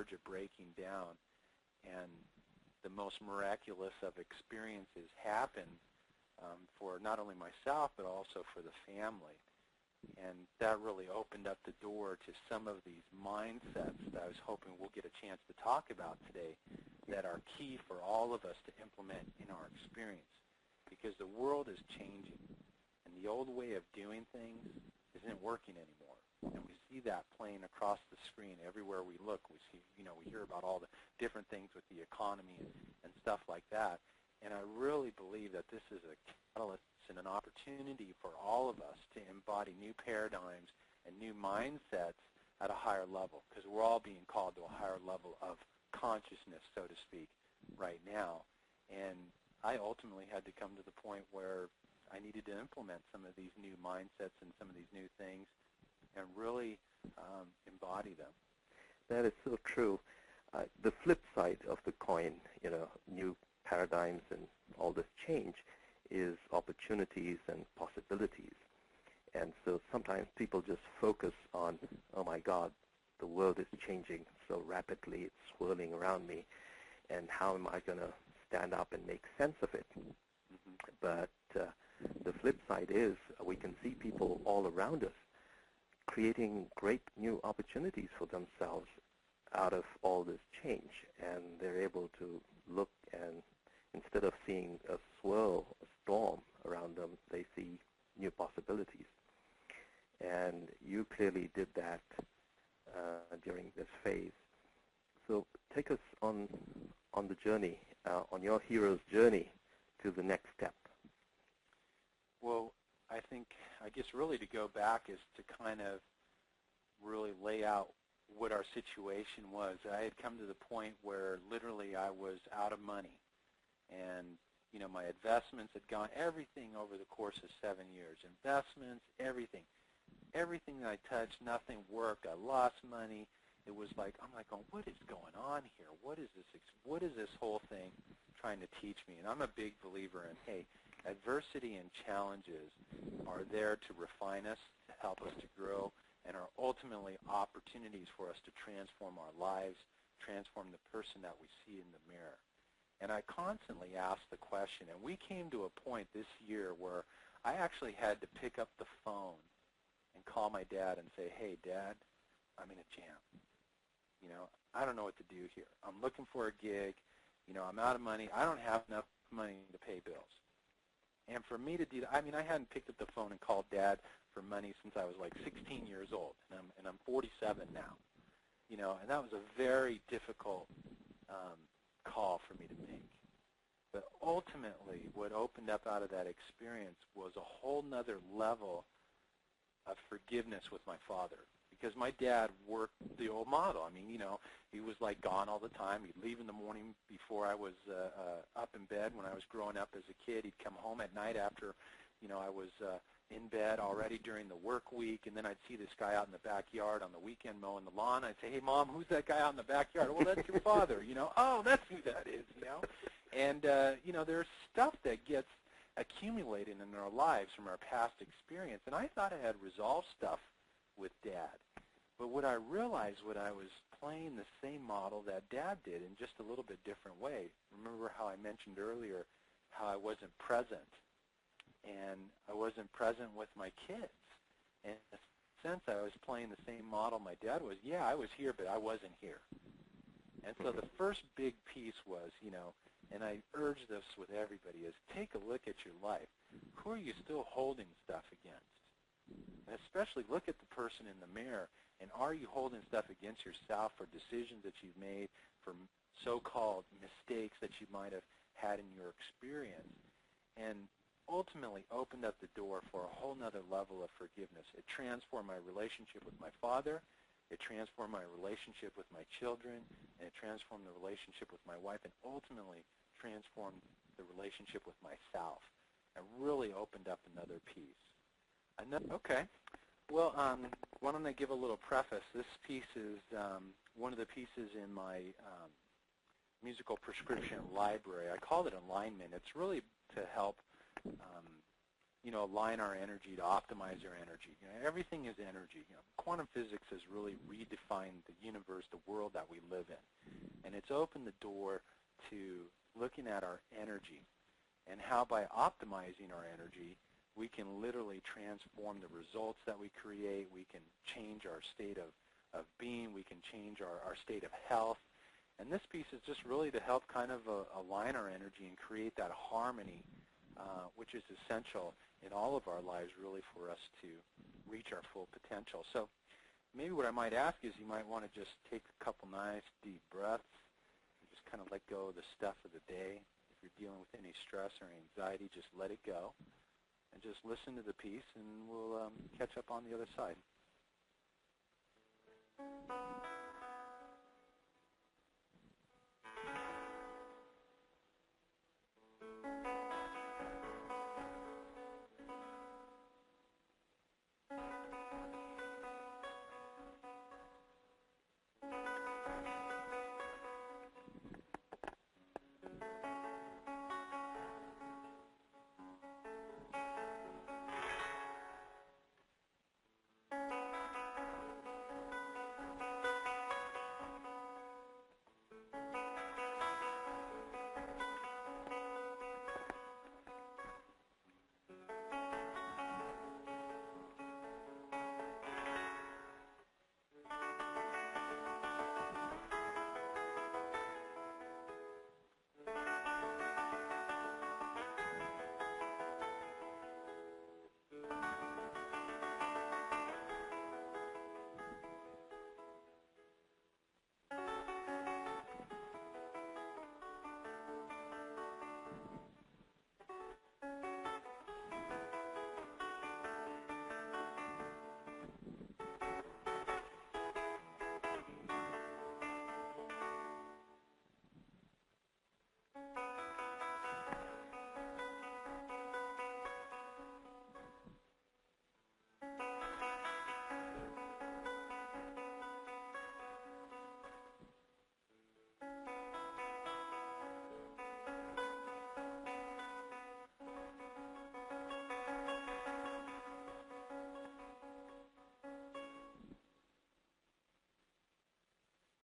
verge of breaking down, and the most miraculous of experiences happen for not only myself but also for the family. And that really opened up the door to some of these mindsets that I was hoping we'll get a chance to talk about today that are key for all of us to implement in our experience, because the world is changing, and the old way of doing things isn't working anymore. And we see that playing across the screen everywhere we look. We see, we hear about all the different things with the economy and stuff like that. And I really believe that this is a catalyst and an opportunity for all of us to embody new paradigms and new mindsets at a higher level, because we're all being called to a higher level of consciousness, so to speak, right now. And I ultimately had to come to the point where I needed to implement some of these new mindsets and some of these new things and really embody them. That is so true. The flip side of the coin, new paradigms and all this change is opportunities and possibilities. And so sometimes people just focus on, oh my God, the world is changing so rapidly, it's swirling around me, and how am I going to stand up and make sense of it? Mm-hmm. But the flip side is we can see people all around us creating great new opportunities for themselves out of all this change, and they're able to look and instead of seeing a swirl, a storm around them, they see new possibilities. And you clearly did that during this phase. So take us on the journey, on your hero's journey to the next step. Well, I guess really to go back is to kind of really lay out what our situation was. I had come to the point where literally I was out of money. And, my investments had gone, everything over the course of 7 years. Investments, everything. Everything that I touched, nothing worked. I lost money. It was like, I'm like, what is going on here? What is this whole thing trying to teach me? And I'm a big believer in, hey, adversity and challenges are there to refine us, to help us to grow, and are ultimately opportunities for us to transform our lives, transform the person that we see in the mirror. And I constantly ask the question, and we came to a point this year where I actually had to pick up the phone and call my dad and say, hey, Dad, I'm in a jam. I don't know what to do here. I'm looking for a gig. I'm out of money. I don't have enough money to pay bills. And for me to do that, I hadn't picked up the phone and called Dad for money since I was like 16 years old, and I'm 47 now. And that was a very difficult call for me to make. But ultimately, what opened up out of that experience was a whole nother level of forgiveness with my father, because my dad worked the old model. He was like gone all the time. He'd leave in the morning before I was up in bed. When I was growing up as a kid, he'd come home at night after, I was in bed already during the work week, and then I'd see this guy out in the backyard on the weekend mowing the lawn. I'd say, hey, Mom, who's that guy out in the backyard? Well, that's your father, Oh, that's who that is, And, there's stuff that gets accumulated in our lives from our past experience, and I thought I had resolved stuff with Dad. But what I realized when I was playing the same model that Dad did in just a little bit different way, remember how I mentioned earlier how I wasn't present, and I wasn't present with my kids. And in a sense, I was playing the same model my dad was. Yeah, I was here, but I wasn't here. And so the first big piece was, and I urge this with everybody, is take a look at your life. Who are you still holding stuff against? And especially look at the person in the mirror, and are you holding stuff against yourself for decisions that you've made, for so-called mistakes that you might have had in your experience? And ultimately opened up the door for a whole nother level of forgiveness. It transformed my relationship with my father, it transformed my relationship with my children, and it transformed the relationship with my wife, and ultimately transformed the relationship with myself, and really opened up another piece. Okay. Well, why don't I give a little preface? This piece is one of the pieces in my musical prescription library. I called it alignment. It's really to help align our energy to optimize our energy. Everything is energy. Quantum physics has really redefined the universe, the world that we live in. And it's opened the door to looking at our energy and how by optimizing our energy, we can literally transform the results that we create. We can change our state of being. We can change our state of health. And this piece is just really to help kind of align our energy and create that harmony, which is essential in all of our lives really for us to reach our full potential. So maybe what I might ask is you might want to just take a couple nice deep breaths and just kind of let go of the stuff of the day. If you're dealing with any stress or anxiety, just let it go and just listen to the piece, and we'll catch up on the other side.